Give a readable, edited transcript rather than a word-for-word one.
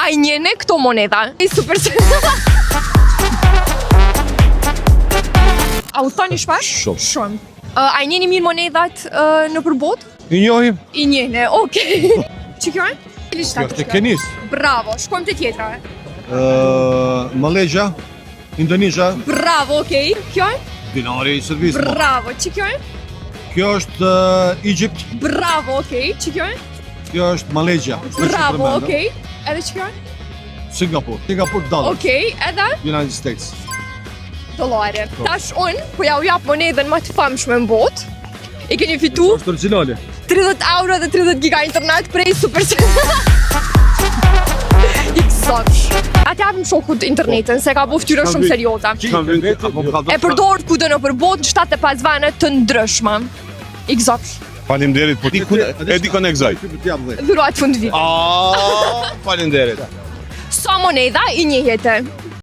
A i njene këto moneda? Super se... A u thoni shpesh? Shumë. A i njeni mirë monedat në përbot? I njohim. I njene, okej. Që kjo e? Kjo është e Kenis. Bravo, shkojmë të tjetra. Malaysia, Indonesia. Bravo, okej. Kjo e? Dinari i servis. Bravo, që kjo e? Kjo është Egypt. Bravo, okej. Që kjo e? Kjo është Malaysia. Bravo, okej. Edhe që kjo e? Singapur dollar. Okej, edhe? United States. Dollare. Tash unë, po ja u jap monedën më të famshme në botë. I keni fitu Është origjinale. 30 euro dhe 30 giga internet prej Supercell. Atë japim shokut internetin, se ka bu ftyrë shumë serioza. E përdor kudo në përbot në 75 vene të ndryshme. I gëzofsh. Faleminderit, po ti e di kon e gëzoj. Dhurat fund vit. Faleminderit. Sa moneda i njehete?